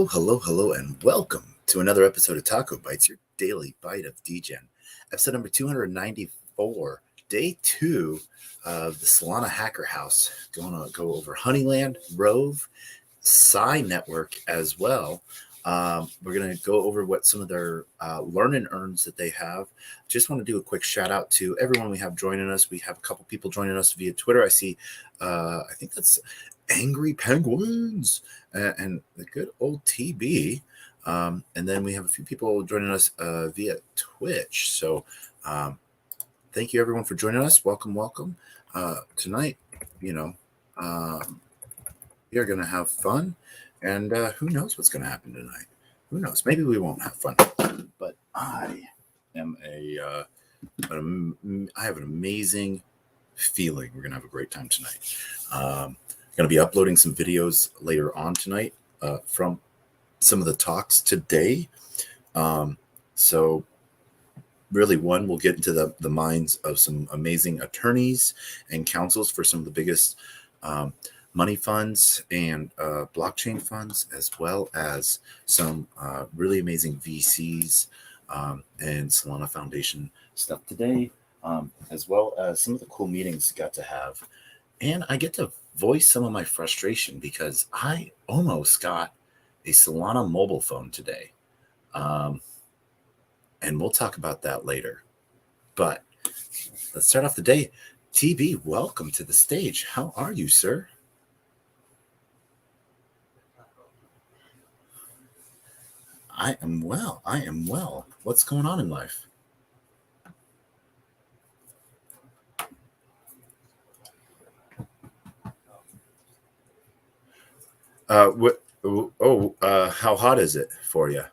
Hello, and welcome to another episode of TacoBytes, your daily bite of Degen. Episode number 294, day 2 of the Solana Hacker House. Going to go over Honeyland, Rove, Psi Network as well. We're going to go over what some of their learn and earns that they have. Just want to do a quick shout out to everyone we have joining us. We have a couple people joining us via Twitter. I see, I think that's Angry Penguins and the good old TB. And then we have a few people joining us via Twitch. So thank you everyone for joining us. Welcome. Tonight, we are going to have fun. And who knows what's going to happen tonight? Who knows? Maybe we won't have fun. But I am I have an amazing feeling we're going to have a great time tonight. Going to be uploading some videos later on tonight from some of the talks today. So really, one, we'll get into the minds of some amazing attorneys and counsels for some of the biggest money funds and blockchain funds, as well as some really amazing VCs and Solana Foundation stuff today, as well as some of the cool meetings I got to have. And I get to voice some of my frustration because I almost got a Solana mobile phone today. And we'll talk about that later. But let's start off the day. TB, welcome to the stage. How are you, sir? I am well. What's going on in life? How hot is it for you?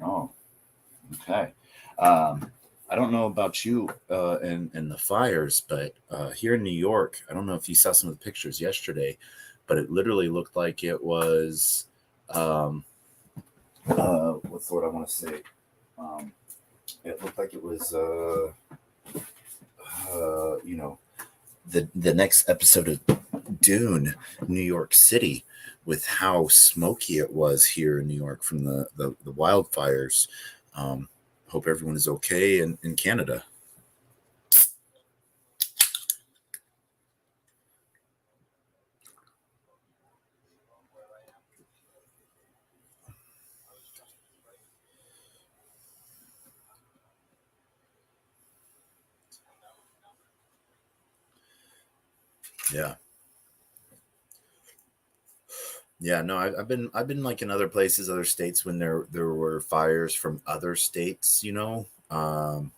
Oh, okay. I don't know about you and the fires, but here in New York, I don't know if you saw some of the pictures yesterday, but it literally looked like it was, what's the word I want to say? It looked like it was, the next episode of Dune, New York City, with how smoky it was here in New York from the wildfires. Hope everyone is okay in Canada. Yeah, no, I've been like in other places, other states when there were fires from other states. When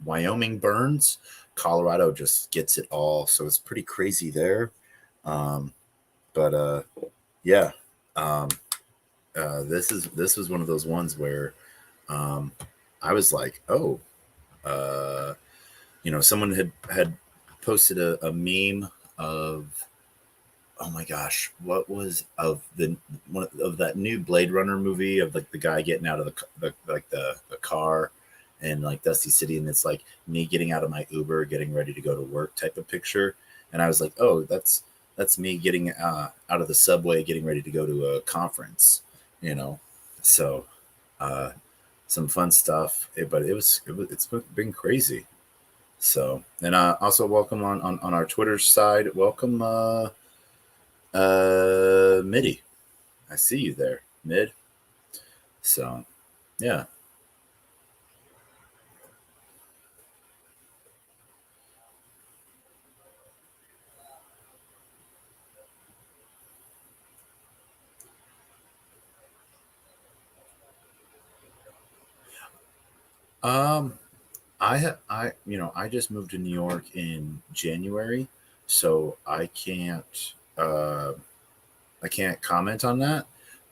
Wyoming burns, Colorado just gets it all, so it's pretty crazy there. But yeah, this was one of those ones where I was like, oh, someone had posted a meme of, oh my gosh, what was of one of that new Blade Runner movie of like the guy getting out of the car and like Dusty City, and it's like me getting out of my Uber, getting ready to go to work type of picture. And I was like, oh, that's me getting out of the subway, getting ready to go to a conference, So some fun stuff, but it's been crazy. So, and also welcome on our Twitter side. Welcome, Midi. I see you there, Mid. So, yeah. I just moved to New York in January, so I can't comment on that,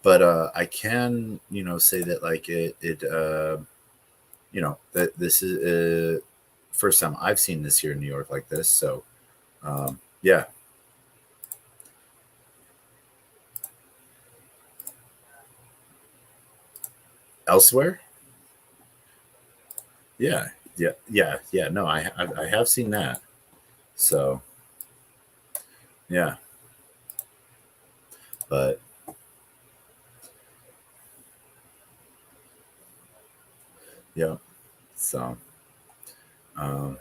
but I can say that like that this is first time I've seen this here in New York like this. So yeah. Elsewhere? Yeah. No, I have seen that. So Yeah, but yeah. So um,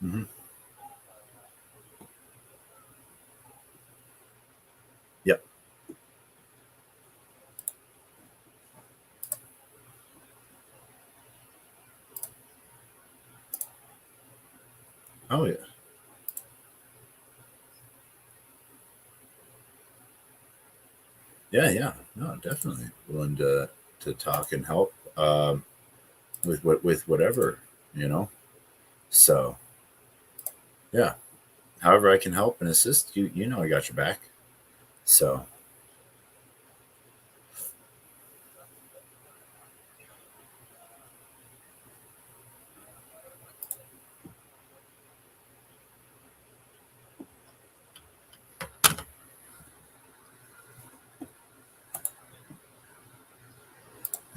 mhm. Yep. Oh yeah. Yeah, yeah. No, definitely willing to talk and help with whatever, you know. So yeah, however I can help and assist you, I got your back. So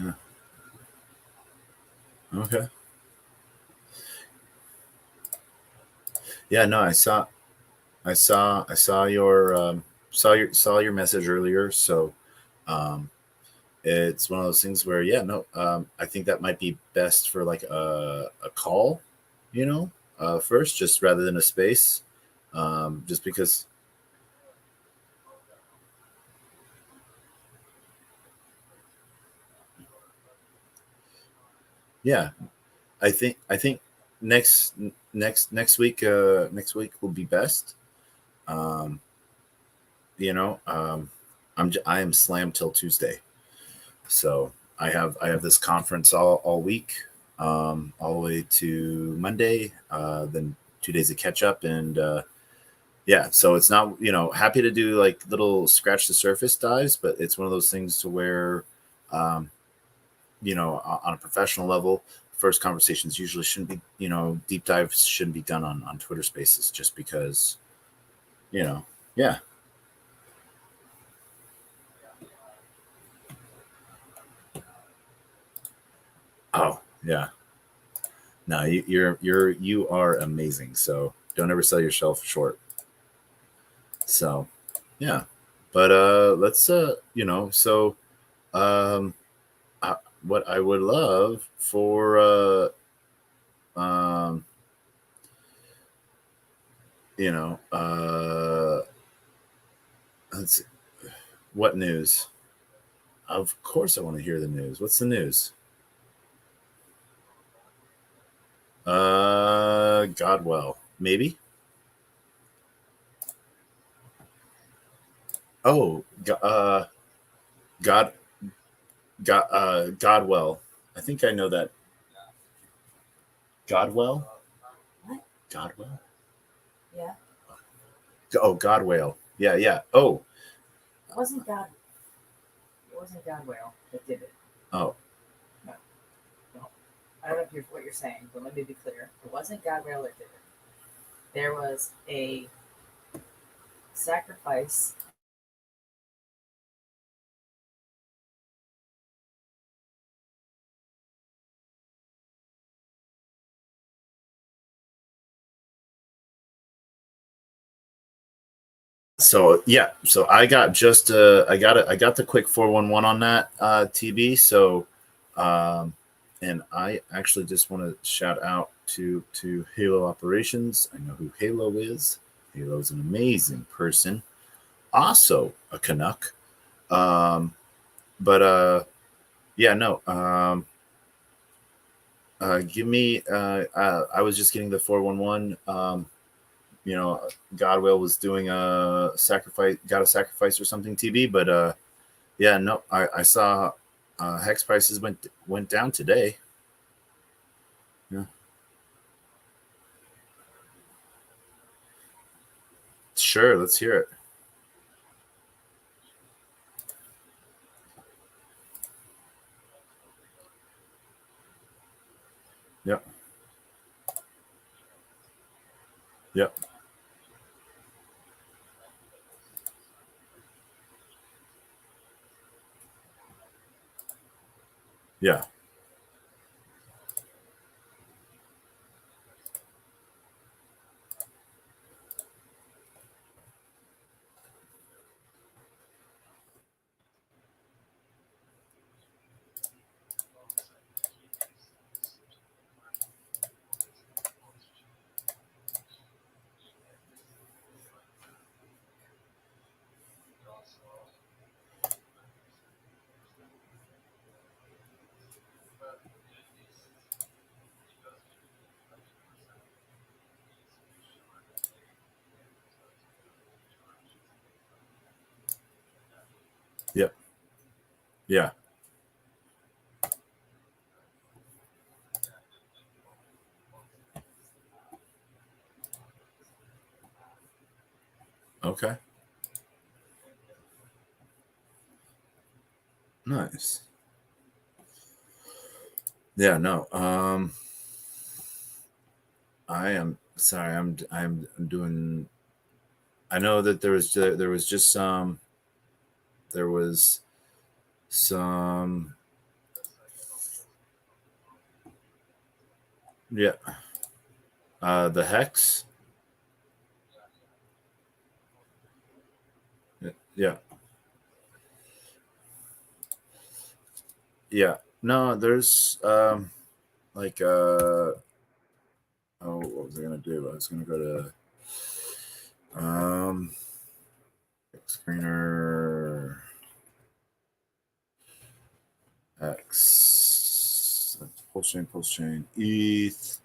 yeah. Okay. Yeah, no, I saw your saw your message earlier. So um, it's one of those things where yeah, no, I think that might be best for like a call, first, just rather than a space, just because yeah, I think next week will be best. Um, I am slammed till Tuesday. So I have this conference all week, all the way to Monday, then 2 days of catch up, and yeah. So it's not happy to do like little scratch the surface dives, but it's one of those things to where, um, on a professional level, first conversations usually shouldn't be deep dives shouldn't be done on Twitter Spaces, just because you know yeah. Oh yeah. No, you are amazing. So don't ever sell yourself short. So, yeah. But let's um I, what I would love for um you know let's see, what news? Of course I want to hear the news. What's the news? Godwell, maybe. Oh, God Godwell. I think I know that. Godwell? Godwell? Oh, Godwell. Yeah, yeah. Oh, oh, so yeah, so I got the quick 411 on that TB. So and I actually just want to shout out to Halo Operations. I know who Halo is. Halo's an amazing person, also a Canuck. Um but yeah, no. Give me I was just getting the 411. You know, Godwill was doing a sacrifice, got a sacrifice or something, TB. But yeah, no, I saw hex prices went down today. Yeah, sure, let's hear it. Yep, yep, yeah, Yeah. Okay. Nice. Yeah. No. I am sorry. I'm doing. I know that there was just some. There was some. Yeah. The hex. Yeah. Yeah. No. There's like oh, what was I gonna do? I was gonna go to screener X pulse chain ETH.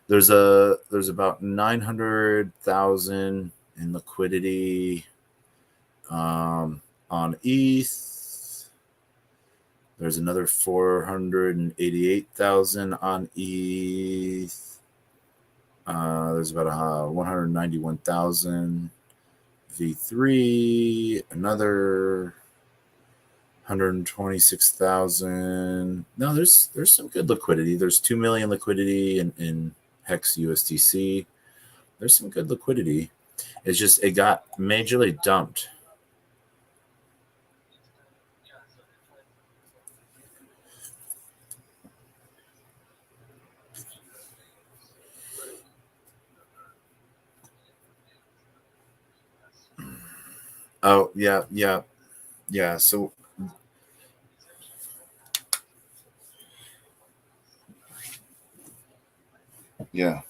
There's about 900,000 in liquidity on ETH. There's another 488,000 on ETH. There's about 191,000 V3, another 126,000. No, there's some good liquidity. There's 2 million liquidity in Hex USDC. There's some good liquidity. It's just it got majorly dumped. Oh yeah, yeah, yeah. So yeah,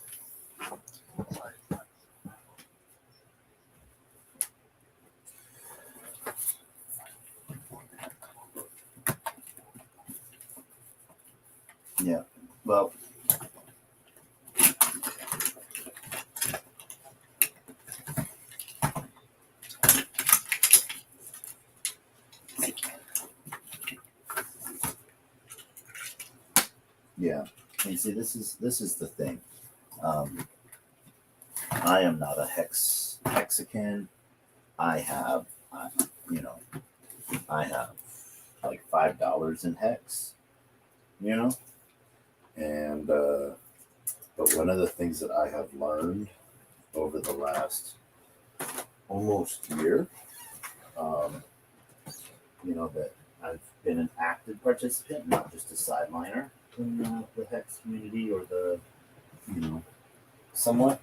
yeah. Well, yeah. And see, this is the thing. Um, I am not a Mexican. I have, you know, I have like $5 in hex, you know, and but one of the things that I have learned over the last almost year, um, that I've been an active participant, not just a sideliner in the hex community or the, you know, somewhat,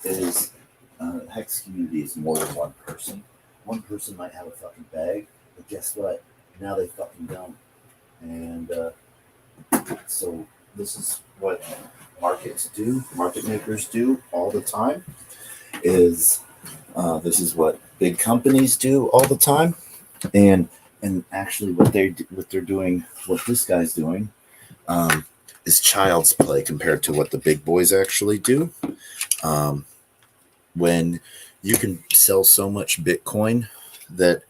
is hex community is more than one person. One person might have a fucking bag, but guess what? Now they fucking don't. And so this is what markets do, market makers do all the time. Is this is what big companies do all the time, and actually what they're doing, what this guy's doing, um, is child's play compared to what the big boys actually do. Um, when you can sell so much Bitcoin that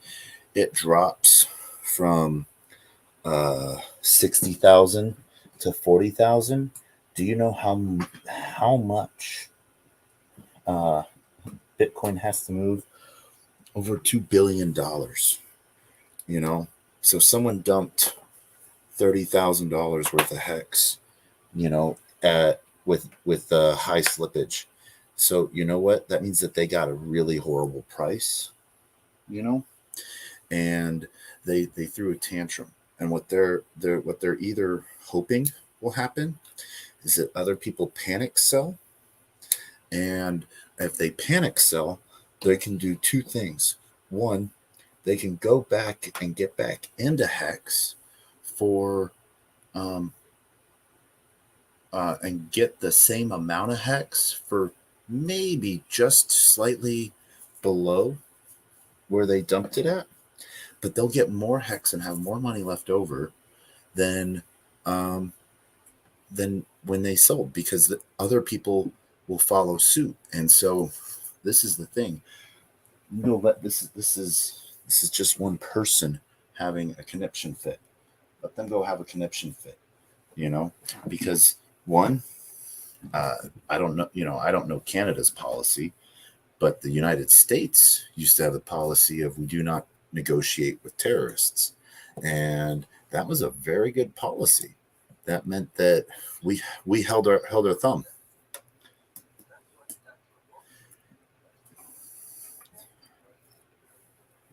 it drops from 60,000 to 40,000. Do you know how much uh, Bitcoin has to move? Over $2 billion. You know, so someone dumped $30,000 worth of hex. At with high slippage. So you know what? That means that they got a really horrible price. You know, and they threw a tantrum. And what they're either hoping will happen is that other people panic sell, and if they panic sell, they can do two things. One, they can go back and get back into hex for um, and get the same amount of hex for maybe just slightly below where they dumped it at, but they'll get more hex and have more money left over than um, than when they sold, because the other people will follow suit. And so this is the thing. But this is just one person having a conniption fit. Let them go have a conniption fit, because one, I don't know, I don't know Canada's policy, but the United States used to have the policy of we do not negotiate with terrorists. And that was a very good policy. That meant that we held our thumb.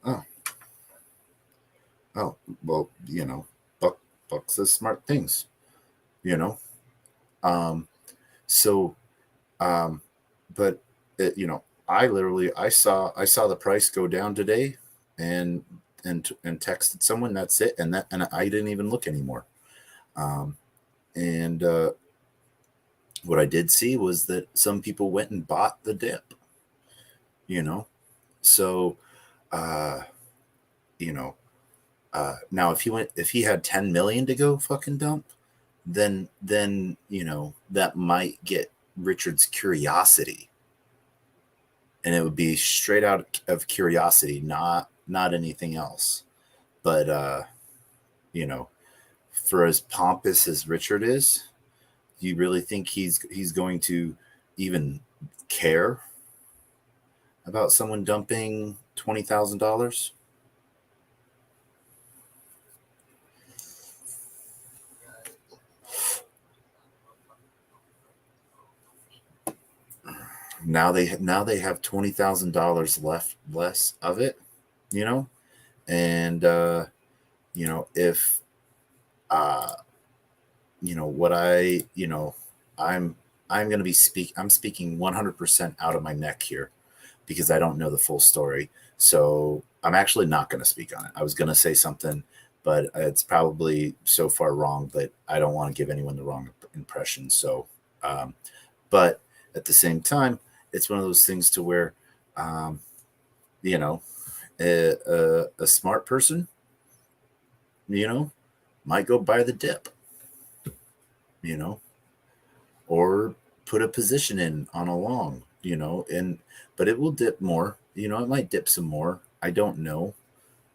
Oh, oh, well, Buck says smart things, you know. Um, so, but I saw the price go down today, and and texted someone. That's it, and I didn't even look anymore. Um, and what I did see was that some people went and bought the dip. You know, so uh, you know now if he had 10 million to go fucking dump, then that might get Richard's curiosity, and it would be straight out of curiosity, not anything else. But you know, for as pompous as Richard is, do you really think he's going to even care about someone dumping $20,000? Now they have $20,000 less of it, you know, and if uh, what I'm I'm going to I'm speaking 100% out of my neck here because I don't know the full story. So I'm actually not going to speak on it. I was going to say something, but it's probably so far wrong, but I don't want to give anyone the wrong impression. So, um, but at the same time, it's one of those things to where, um, you know, a smart person, you know, might go buy the dip, you know, or put a position in on a long, and but it will dip more. It might dip some more. I don't know,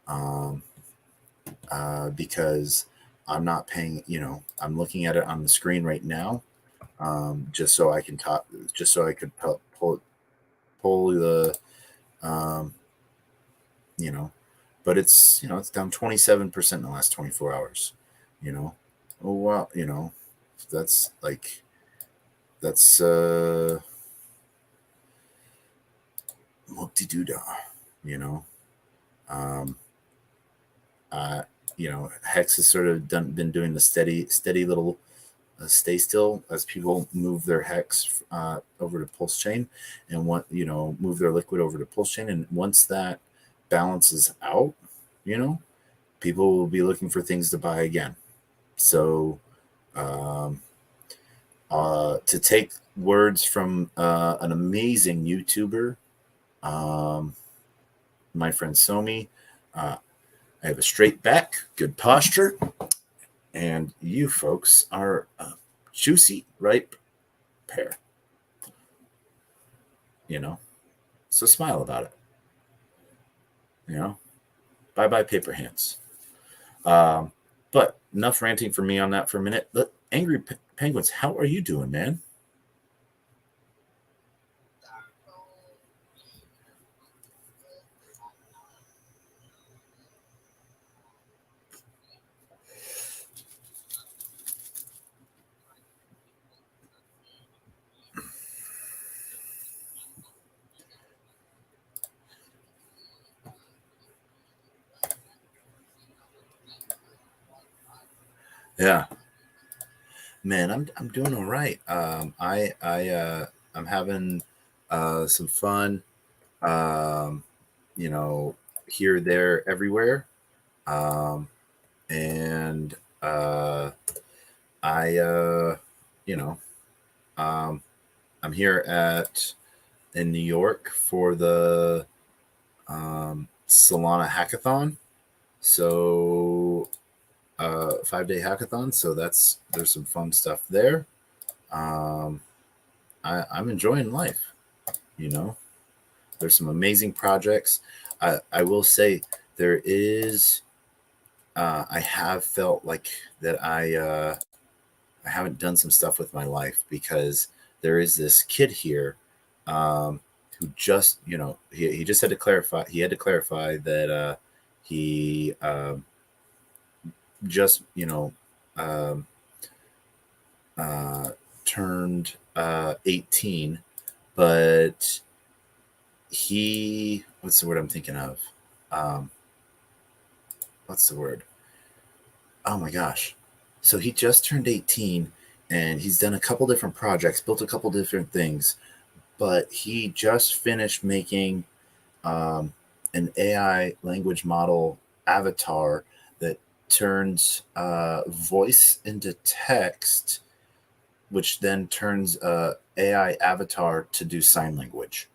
um, because I'm not paying. I'm looking at it on the screen right now, just so I can talk, just so I could pull the, um, you know, but it's down 27% in the last 24 hours. You know, oh wow, that's like that's whoop-de-doo-dah, you know. Um, uh, Hex has sort of been doing the steady little stay still as people move their hex over to pulse chain, and move their liquid over to pulse chain. And once that balances out, you know, people will be looking for things to buy again. So, um, to take words from an amazing YouTuber, um, my friend Somi, I have a straight back, good posture, and you folks are a juicy, ripe pear. So smile about it. Bye bye paper hands. Um, but enough ranting for me on that for a minute. But Angry Penguins, how are you doing, man? Yeah, man, I'm doing all right. I'm having some fun. Um, you know, Here, there, everywhere. Um, and I, you know, um, I'm here in New York for the Solana Hackathon. So 5-day hackathon. So there's some fun stuff there. Um, I'm enjoying life. You know, there's some amazing projects. I will say there is I have felt like that I haven't done some stuff with my life because there is this kid here um, who just, he just had to clarify. He had to clarify that he just, um, uh, turned 18, but what's the word I'm thinking of? Um, what's the word? Oh my gosh. So he just turned 18 and he's done a couple different projects, built a couple different things, but he just finished making um, an AI language model avatar that turns voice into text, which then turns AI avatar to do sign language.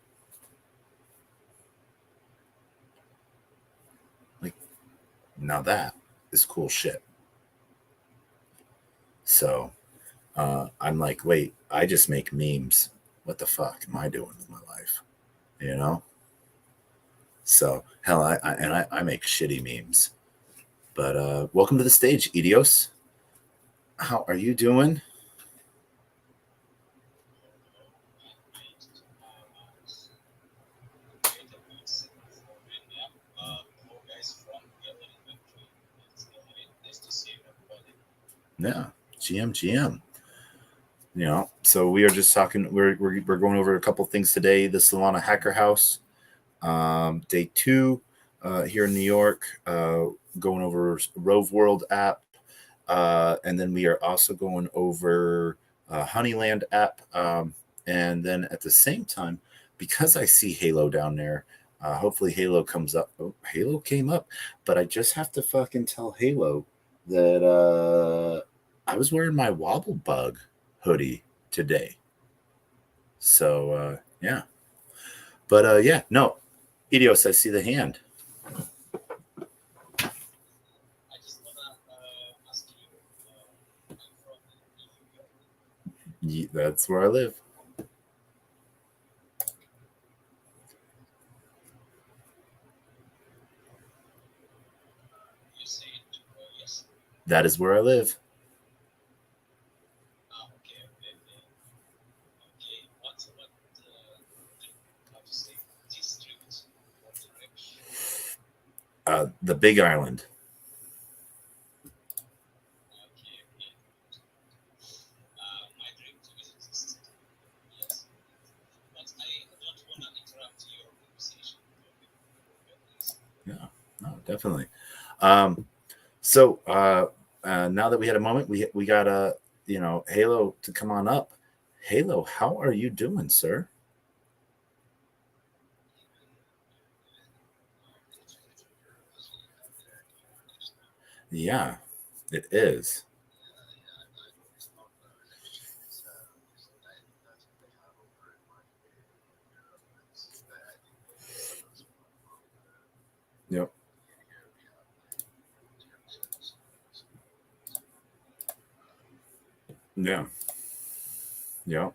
Like, now that is cool shit. So I'm like, wait, I just make memes. What the fuck am I doing with my life? You know? So hell, I make shitty memes. But welcome to the stage, Idios. How are you doing? Yeah, GM. So we are just talking. We're going over a couple things today. The Solana Hacker House, day 2, here in New York. Going over Rove World app, and then we are also going over Honeyland app, and then at the same time, because I see Halo down there. Hopefully Halo comes up. Oh, Halo came up, but I just have to fucking tell Halo that I was wearing my Wobble Bug hoodie today. So yeah, but yeah, no, Idios, I see the hand. That's where I live. That is where I live. The Big Island. Yeah, no, definitely. So now that we had a moment, we got Halo to come on up. Halo, how are you doing, sir? Yeah, it is. Yep. Yeah. Yep.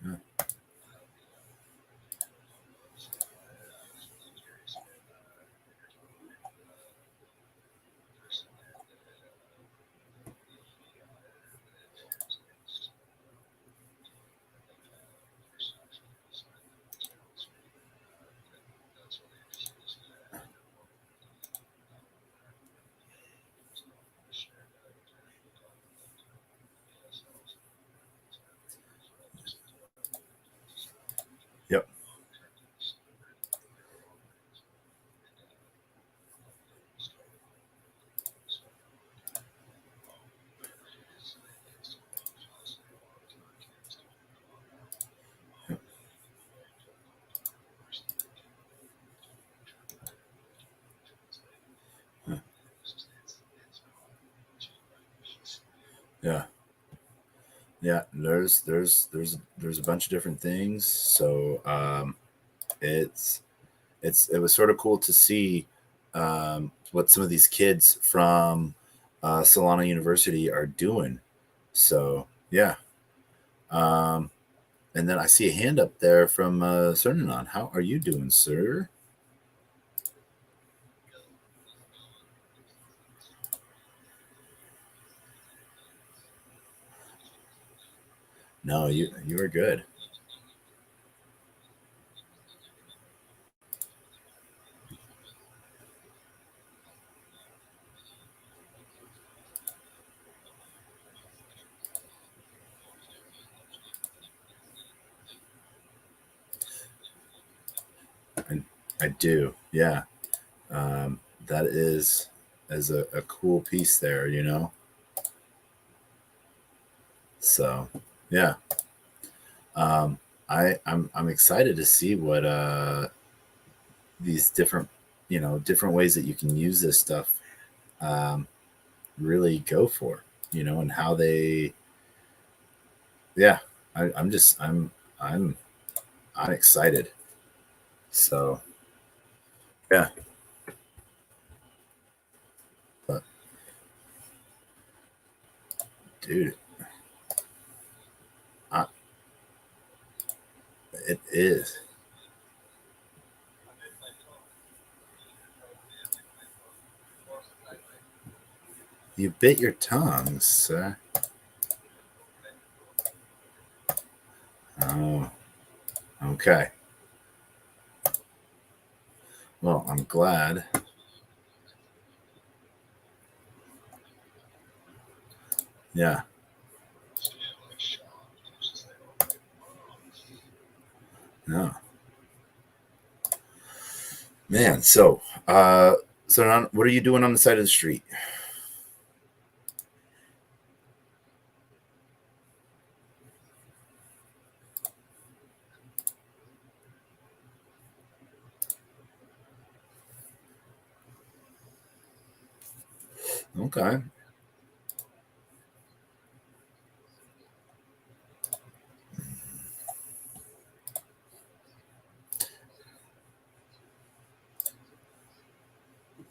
Yeah. Yep. Yeah. Yeah. Yeah. There's a bunch of different things. So it's it was sort of cool to see what some of these kids from Solana University are doing. So yeah. Um, and then I see a hand up there from Cernanon. How are you doing, sir? No, you are good. I, I do. Yeah. That is a cool piece there, you know. So yeah. Um, I'm excited to see what these different different ways that you can use this stuff um, really go for, and how they yeah. I'm just I'm I'm excited. So yeah, but dude, I, it is. You bit your tongue, sir. Oh, okay. Well, I'm glad. Yeah. No, man. So now, what are you doing on the side of the street? Okay.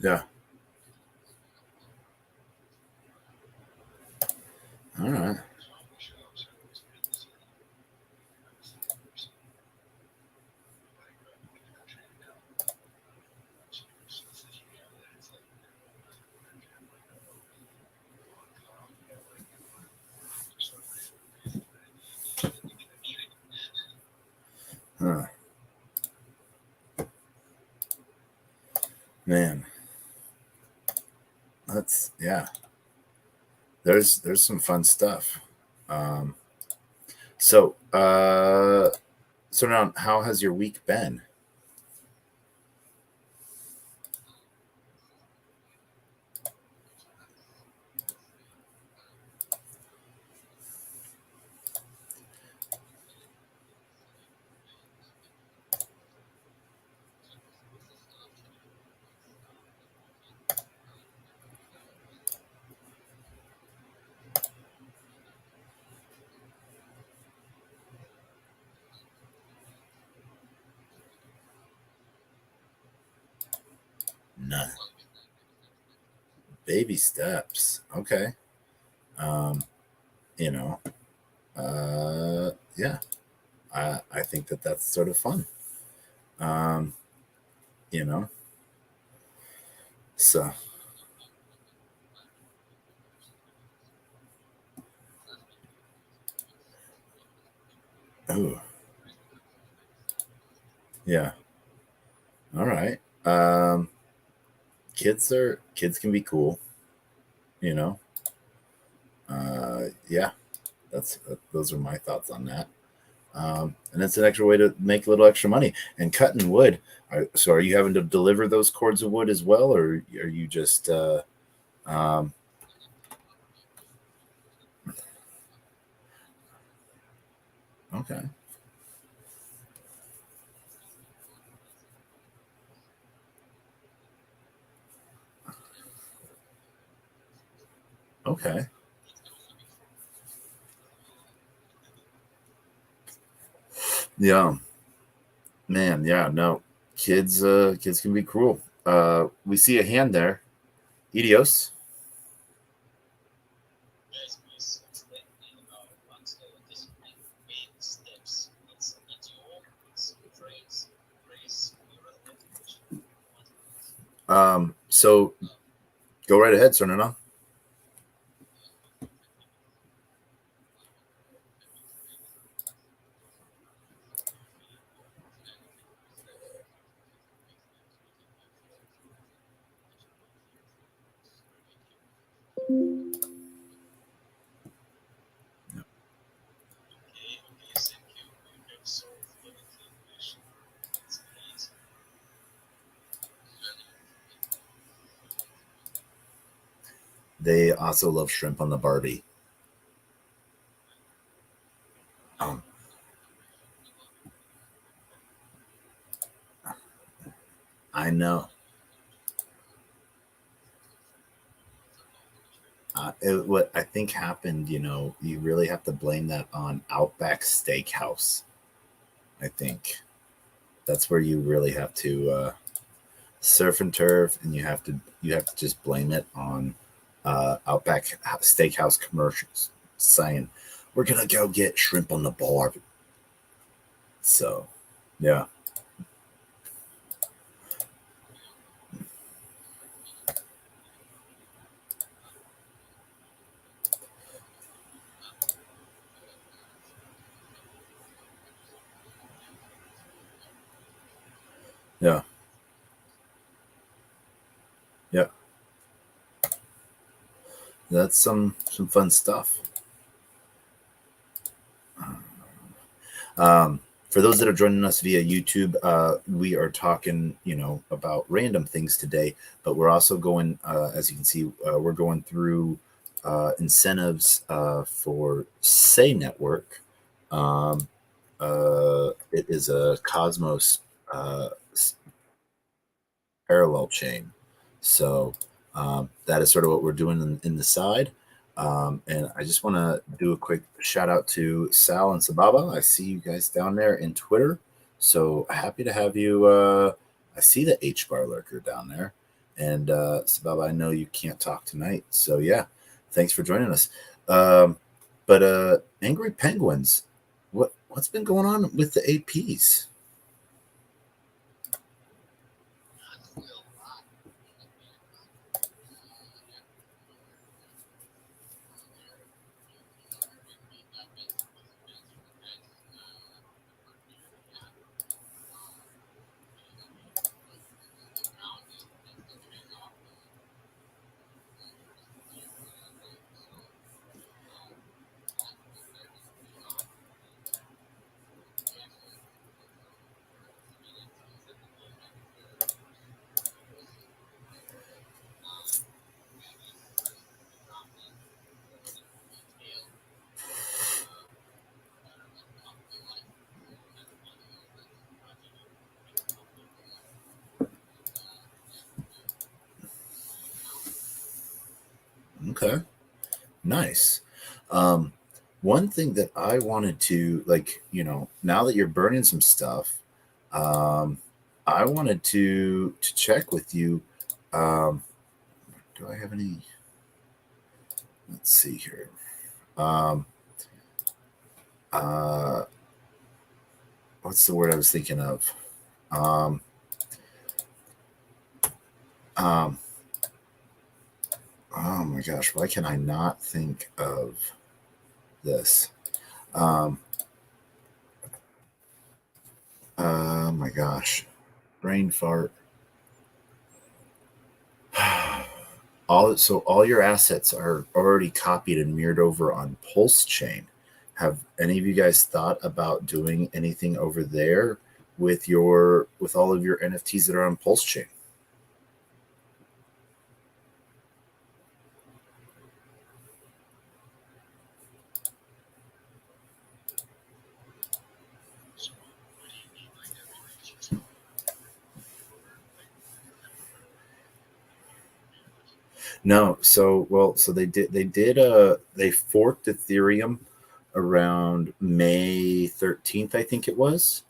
Yeah. All right. Huh. Man, that's yeah. There's some fun stuff. Um, so so now, how has your week been? None. Baby steps. Okay. Um, you know, yeah. I think that that's sort of fun. Um, you know, so oh yeah. All right. Kids can be cool. You know. Yeah. Those are my thoughts on that. And it's an extra way to make a little extra money. And cutting wood. So are you having to deliver those cords of wood as well, or are you just um, okay? Okay. Yeah, man. Yeah, no. Kids can be cruel. We see a hand there. Edios. So go right ahead, turn it on. They also love shrimp on the Barbie. Um, I know. What I think happened, you really have to blame that on Outback Steakhouse. I think that's where you really have to surf and turf, and you have to just blame it on Outback Steakhouse commercials saying we're gonna go get shrimp on the bar. So, yeah, yeah, yeah. That's some fun stuff. For those that are joining us via YouTube, we are talking, about random things today, but we're also going, as you can see, we're going through incentives for Say Network. Um, it is a Cosmos parallel chain. So that is sort of what we're doing in the side. And I just want to do a quick shout out to Sal and Sababa. I see you guys down there in Twitter. So happy to have you. I see the H bar lurker down there. And Sababa, I know you can't talk tonight. So yeah, thanks for joining us. But Angry Penguins, what's been going on with the APs? Okay. Nice. Um, One thing that I wanted to now that you're burning some stuff, um, I wanted to check with you. Um, do I have any? Let's see here. Um, uh, what's the word I was thinking of? Um, um, oh my gosh, why can I not think of this? Um, oh my gosh, brain fart. All your assets are already copied and mirrored over on Pulse Chain. Have any of you guys thought about doing anything over there with all of your NFTs that are on Pulse Chain? No, so they forked Ethereum around May 13th, I think it was.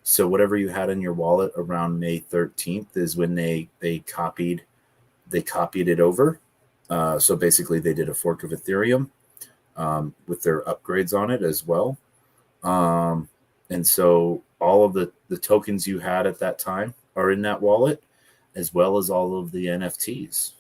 So whatever you had in your wallet around May 13th is when they copied it over. So basically they did a fork of Ethereum with their upgrades on it as well. Um, and so all of the tokens you had at that time are in that wallet. as well as all of the NFTs.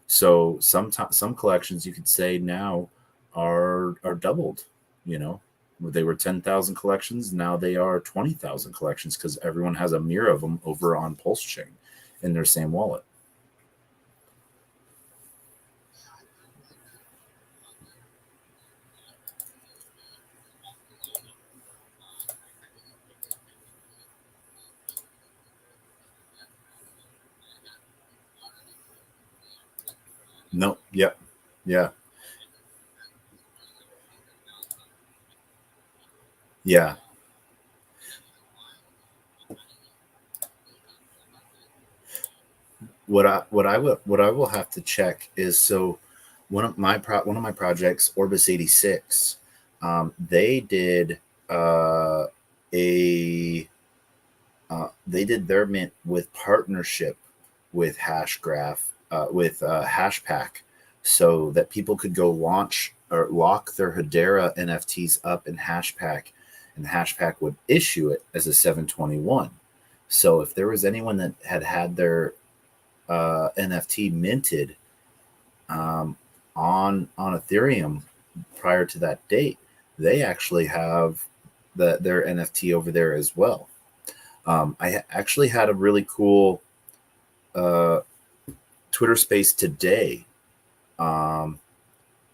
So some collections you could say now are doubled. You know, they were 10,000 collections, now they are 20,000 collections because everyone has a mirror of them over on Pulse Chain in their same wallet. No, yep, yeah, yeah. What I will have to check is, so one of my projects, Orbis 86, they did a they did their mint with partnership with Hashgraph, with Hashpack, so that people could go launch or lock their Hedera NFTs up in Hashpack, and Hashpack would issue it as a 721. So if there was anyone that had their NFT minted on Ethereum prior to that date, they actually have their NFT over there as well. Actually had a really cool uh, Twitter space today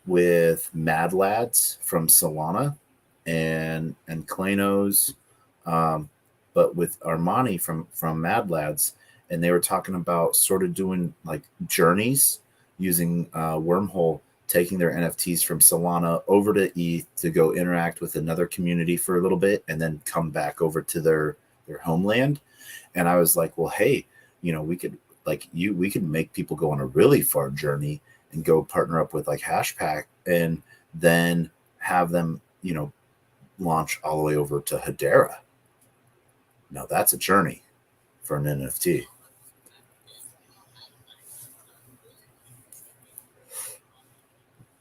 with Mad Lads from Solana and Klanos, but with Armani from Mad Lads, and they were talking about sort of doing like journeys using Wormhole, taking their NFTs from Solana over to ETH to go interact with another community for a little bit, and then come back over to their homeland. And I was like, well, hey, we could we could make people go on a really far journey and go partner up with like Hashpack, and then have them, launch all the way over to Hedera. Now that's a journey for an NFT.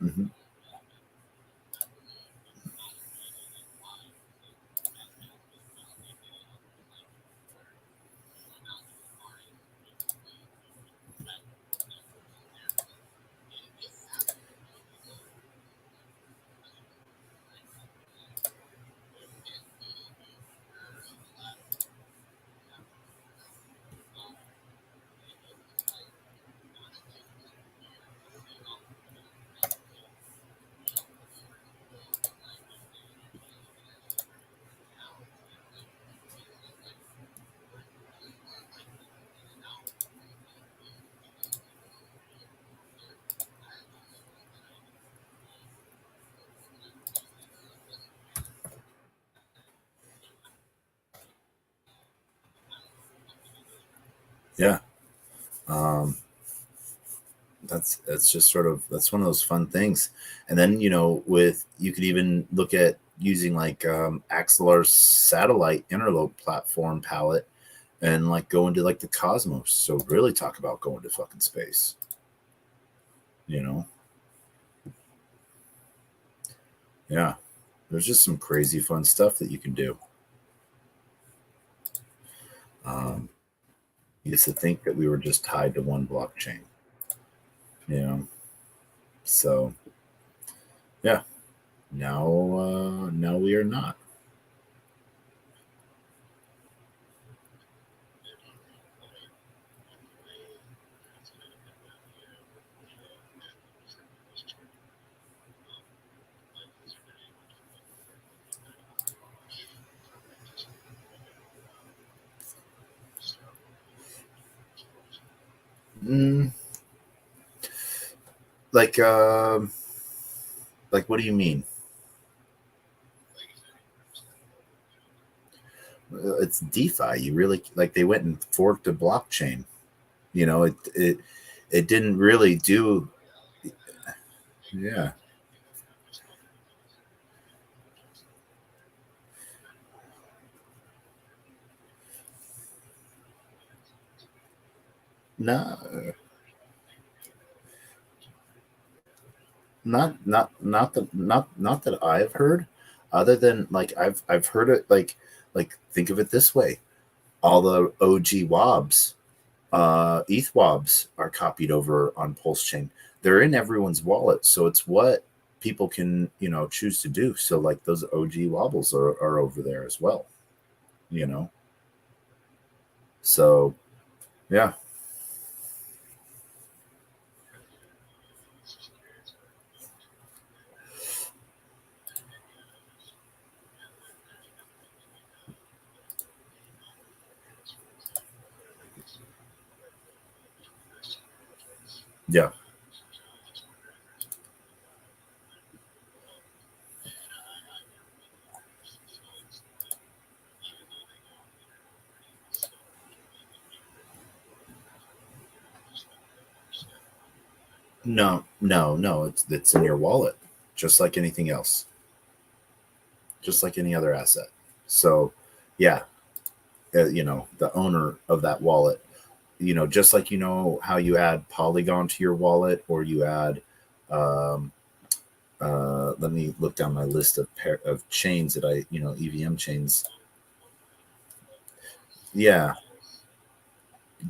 Mm-hmm. Yeah. Um, that's just sort of, that's one of those fun things. And then, with, you could even look at using like Axelar's satellite interlope platform palette, and like go into like the cosmos. So really talk about going to fucking space. You know? Yeah. There's just some crazy fun stuff that you can do. Um, used to think that we were just tied to one blockchain. So yeah, now we are not. Mm, like like what do you mean? It's DeFi. You really, like, they went and forked a blockchain. It didn't really do. Yeah. No, not that I've heard, other than like I've heard it, like think of it this way: all the OG wobs ETH are copied over on Pulse Chain. They're in everyone's wallet, so it's what people can choose to do. So like those OG wobbles are over there as well. So yeah. Yeah. No. It's in your wallet, just like anything else, just like any other asset. So, yeah, the owner of that wallet, just like how you add Polygon to your wallet, or you add, um, let me look down my list of chains that EVM chains. Yeah,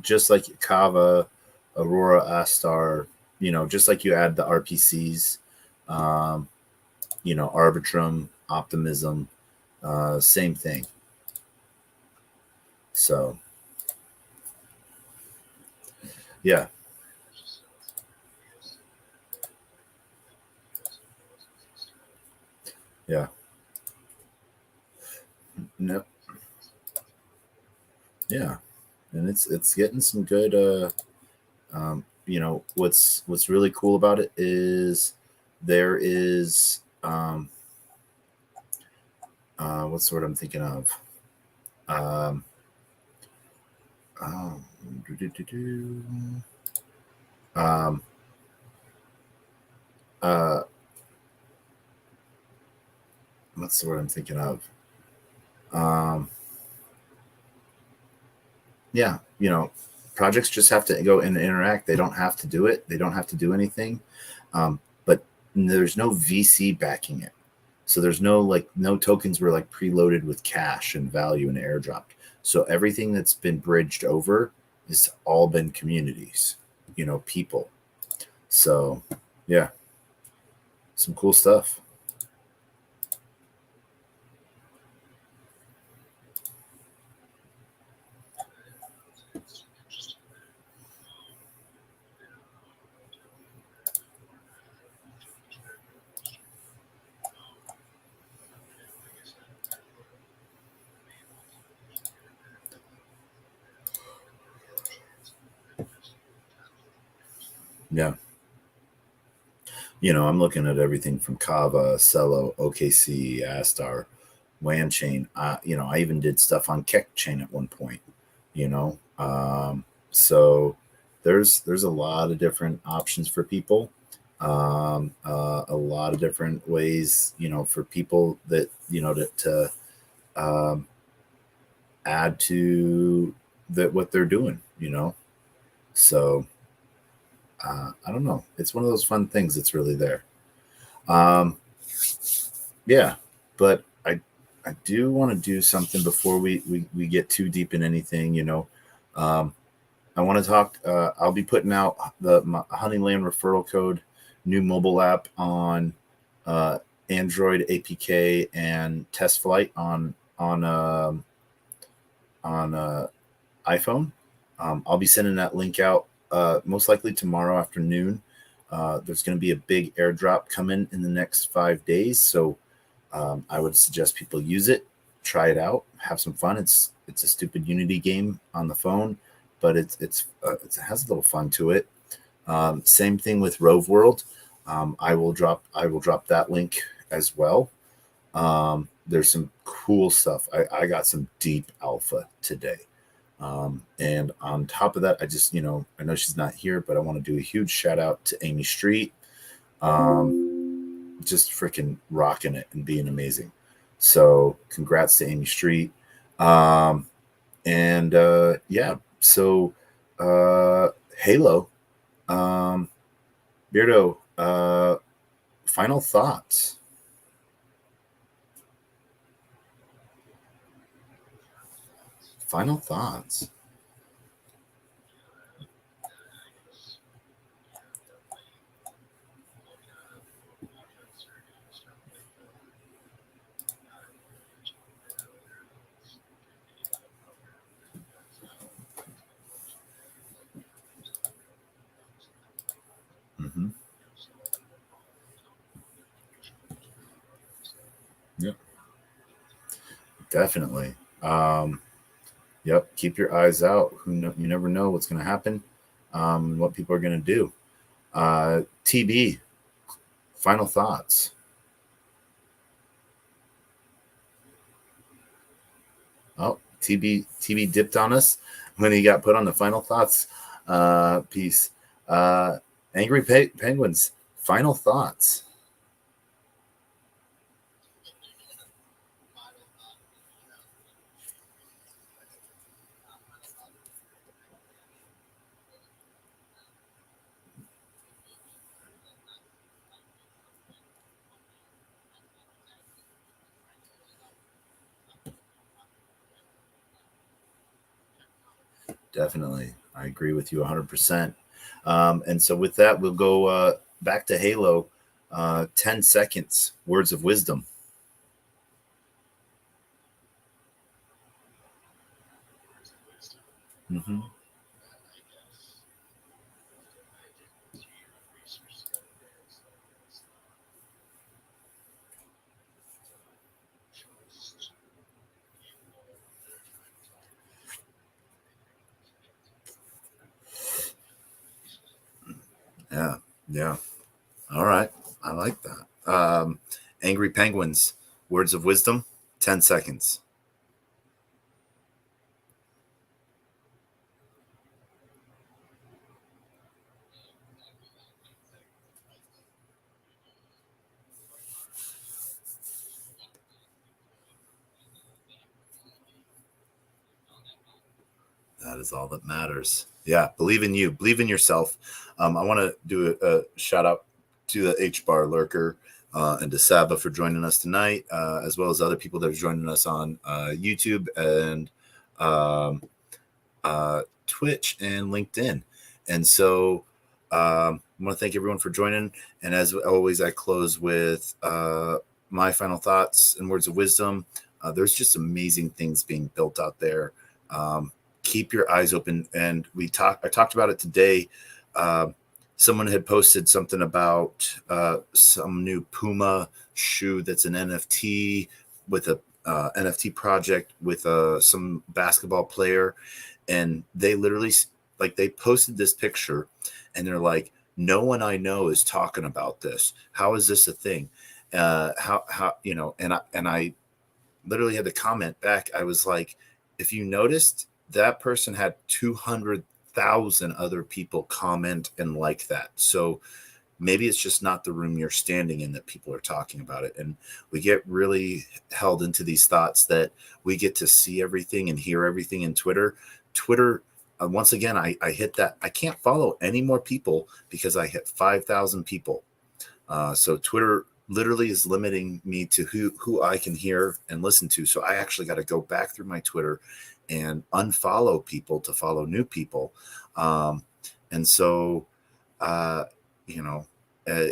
just like Kava, Aurora, Astar, just like you add the RPCs, um, Arbitrum, Optimism, same thing. So, yeah, yeah, no, yeah, and it's getting some good. What's really cool about it is there is what's the word I'm thinking of? Um, um, um, uh, what's the word I'm thinking of? Um, yeah, projects just have to go and interact. They don't have to do it. They don't have to do anything. But there's no VC backing it. So there's no tokens were like preloaded with cash and value and airdropped. So everything that's been bridged over has all been communities, people. So yeah, some cool stuff. Yeah. I'm looking at everything from Kava, Celo, OKC, Astar, WAN chain. I even did stuff on Keck chain at one point. So there's a lot of different options for people. A lot of different ways, for people that to um, add to that what they're doing. So I don't know. It's one of those fun things that's really there. Um, Yeah, but I do want to do something before we get too deep in anything. Um, I want to talk. I'll be putting out my Honeyland referral code, new mobile app on uh, Android APK and test flight on iPhone. I'll be sending that link out most likely tomorrow afternoon. There's going to be a big airdrop coming in the next 5 days, so I would suggest people use it, try it out, have some fun. It's a stupid Unity game on the phone, but it has a little fun to it. Same thing with Rove World. I will drop that link as well. There's some cool stuff. I got some deep alpha today. And on top of that, I know she's not here, but I want to do a huge shout out to Amy Street. Just freaking rocking it and being amazing. So congrats to Amy Street. Um, and yeah, so Halo, um, Beardo, final thoughts. Final thoughts. Definitely. Yep. Keep your eyes out. You never know what's going to happen, what people are going to do. TB, final thoughts. Oh, TB dipped on us when he got put on the final thoughts piece. Uh, Angry Penguins, final thoughts. Definitely. I agree with you 100%. And so with that, we'll go back to Halo. 10 seconds, words of wisdom. Mm-hmm. Yeah. Yeah. All right. I like that. Angry Penguins, words of wisdom, 10 seconds. That is all that matters. Yeah, believe in you, believe in yourself. I want to do a shout out to the H Bar Lurker and to Saba for joining us tonight, as well as other people that are joining us on YouTube and um, Twitch and LinkedIn. And so I want to thank everyone for joining. And as always, I close with my final thoughts and words of wisdom. There's just amazing things being built out there. Keep your eyes open. And I talked about it today. Someone had posted something about some new Puma shoe that's an NFT with a NFT project with some basketball player, and they literally they posted this picture, and they're like, no one I know is talking about this. How is this a thing? How and I literally had to comment back. I was like, if you noticed, that person had 200,000 other people comment and like that. So maybe it's just not the room you're standing in that people are talking about it. And we get really held into these thoughts that we get to see everything and hear everything in Twitter. Once again, I hit that. I can't follow any more people because I hit 5,000 people. So Twitter literally is limiting me to who I can hear and listen to. So I actually got to go back through my Twitter and unfollow people to follow new people. And so, uh, you know, uh,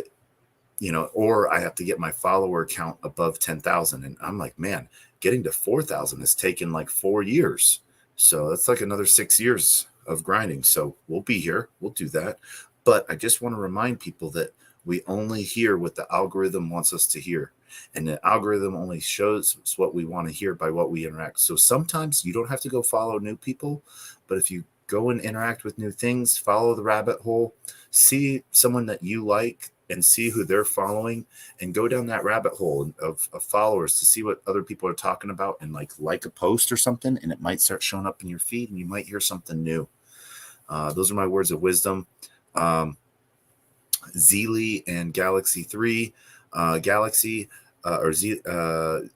or I have to get my follower count above 10,000. And I'm like, man, getting to 4,000 has taken like 4 years. So that's like another 6 years of grinding. So we'll be here. We'll do that. But I just want to remind people that we only hear what the algorithm wants us to hear. And the algorithm only shows us what we want to hear by what we interact. So sometimes you don't have to go follow new people, but if you go and interact with new things, follow the rabbit hole, see someone that you like and see who they're following, and go down that rabbit hole of followers to see what other people are talking about, and like a post or something, and it might start showing up in your feed and you might hear something new. Those are my words of wisdom. Zeely and Galaxy 3. Galaxy or Zeely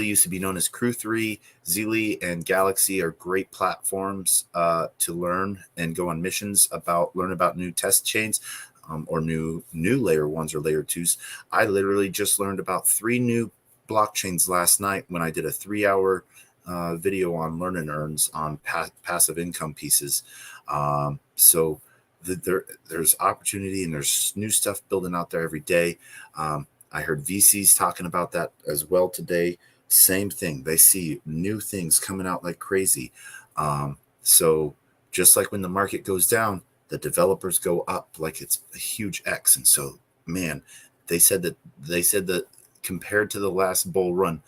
used to be known as Crew 3. Zeely and Galaxy are great platforms to learn and go on missions learn about new test chains, or new layer ones or layer twos. I literally just learned about 3 new blockchains last night when I did a 3-hour video on learn and earns on passive income pieces. So there's opportunity and there's new stuff building out there every day. I heard VCs talking about that as well today. Same thing. They see new things coming out like crazy. So just like when the market goes down, the developers go up like it's a huge X. And so, man, they said that compared to the last bull run,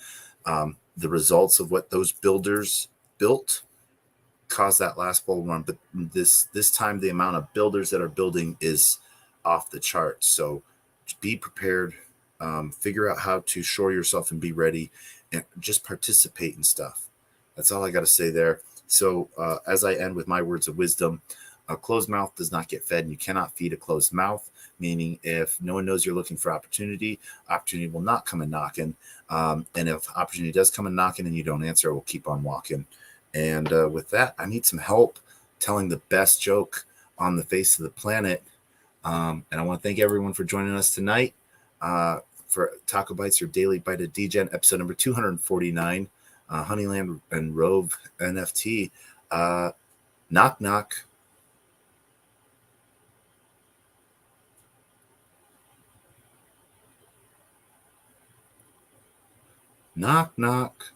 the results of what those builders built caused that last bull run. But this time, the amount of builders that are building is off the charts. So be prepared. Figure out how to shore yourself and be ready, and just participate in stuff. That's all I got to say there. So as I end with my words of wisdom, a closed mouth does not get fed, and you cannot feed a closed mouth, meaning if no one knows you're looking for opportunity will not come and knocking. And if opportunity does come and knocking and you don't answer, it will keep on walking. And with that, I need some help telling the best joke on the face of the planet. And I want to thank everyone for joining us tonight for TacoBytes, your daily bite of Degen, episode number 249, Honeyland and Rove NFT. Knock, knock. Knock, knock.